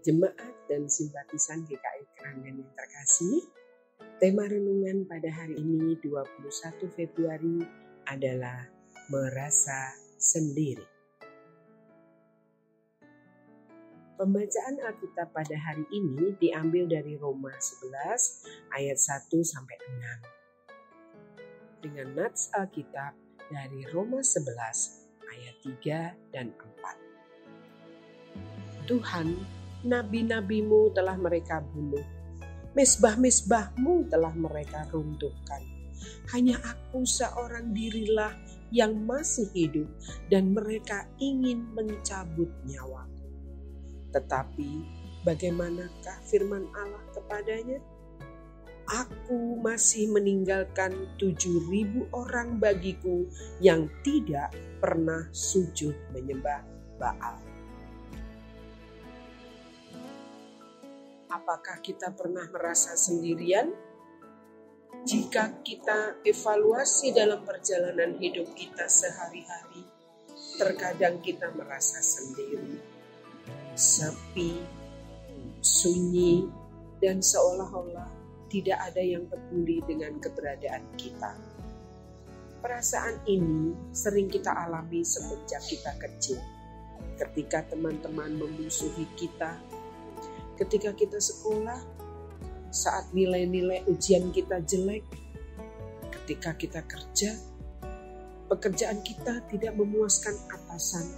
Jemaat dan simpatisan GKI Keranggan yang terkasih, tema renungan pada hari ini 21 Februari adalah merasa sendiri. Pembacaan Alkitab pada hari ini diambil dari Roma 11 ayat 1-6. Dengan nats Alkitab dari Roma 11 ayat 3 dan 4. Tuhan, nabi-nabimu telah mereka bunuh, mesbah-mesbahmu telah mereka runtuhkan. Hanya aku seorang dirilah yang masih hidup dan mereka ingin mencabut nyawaku. Tetapi bagaimanakah firman Allah kepadanya? Aku masih meninggalkan 7.000 orang bagiku yang tidak pernah sujud menyembah Baal. Apakah kita pernah merasa sendirian? Jika kita evaluasi dalam perjalanan hidup kita sehari-hari, terkadang kita merasa sendiri, sepi, sunyi, dan seolah-olah tidak ada yang peduli dengan keberadaan kita. Perasaan ini sering kita alami semenjak kita kecil, ketika teman-teman memusuhi kita, ketika kita sekolah, saat nilai-nilai ujian kita jelek, ketika kita kerja, pekerjaan kita tidak memuaskan atasan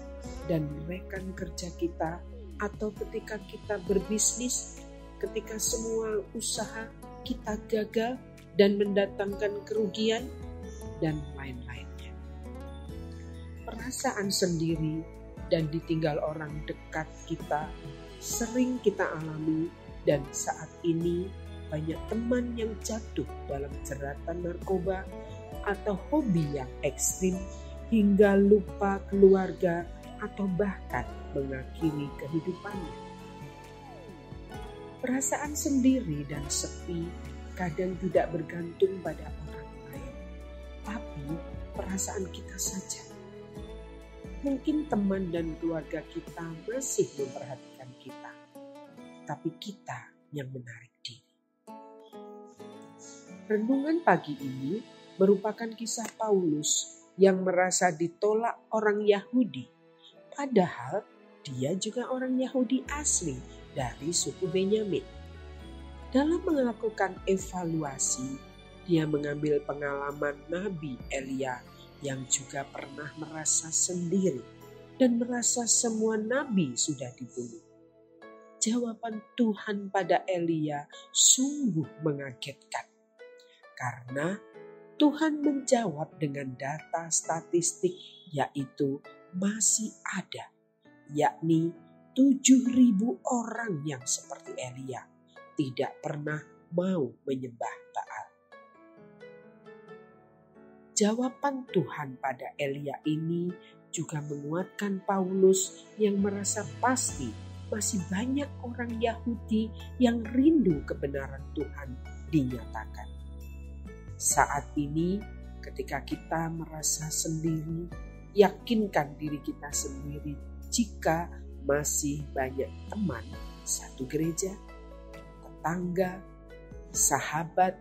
dan rekan kerja kita, atau ketika kita berbisnis, ketika semua usaha kita gagal dan mendatangkan kerugian, dan lain-lainnya. Perasaan sendiri dan ditinggal orang dekat kita sering kita alami, dan saat ini banyak teman yang jatuh dalam jeratan narkoba atau hobi yang ekstrim hingga lupa keluarga atau bahkan mengakhiri kehidupannya. Perasaan sendiri dan sepi kadang tidak bergantung pada orang lain, tapi perasaan kita saja. Mungkin teman dan keluarga kita masih memperhatikan kita, tapi kita yang menarik diri. Renungan pagi ini merupakan kisah Paulus yang merasa ditolak orang Yahudi, padahal dia juga orang Yahudi asli dari suku Benyamin. Dalam melakukan evaluasi, dia mengambil pengalaman Nabi Elia yang juga pernah merasa sendiri dan merasa semua nabi sudah dibunuh. Jawaban Tuhan pada Elia sungguh mengagetkan, karena Tuhan menjawab dengan data statistik, yaitu masih ada, yakni 7.000 orang yang seperti Elia tidak pernah mau menyembah Baal. Jawaban Tuhan pada Elia ini juga menguatkan Paulus yang merasa pasti masih banyak orang Yahudi yang rindu kebenaran Tuhan dinyatakan. Saat ini ketika kita merasa sendiri, yakinkan diri kita sendiri jika masih banyak teman satu gereja, tetangga, sahabat,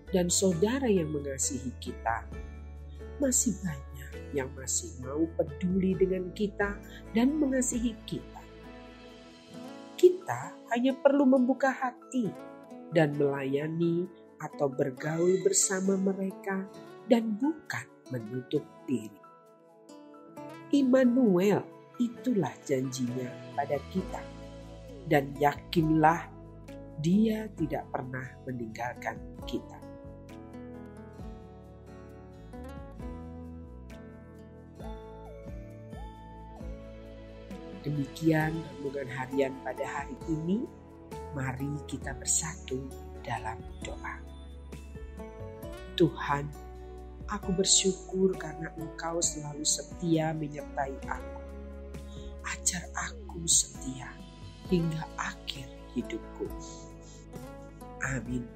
dan saudara yang mengasihi kita. Masih banyak yang masih mau peduli dengan kita dan mengasihi kita. Kita hanya perlu membuka hati dan melayani atau bergaul bersama mereka dan bukan menutup diri. Immanuel, itulah janjinya pada kita, dan yakinlah Dia tidak pernah meninggalkan kita. Demikian renungan harian pada hari ini. Mari kita bersatu dalam doa. Tuhan, aku bersyukur karena Engkau selalu setia menyertai aku. Ajar aku setia hingga akhir hidupku. Amin.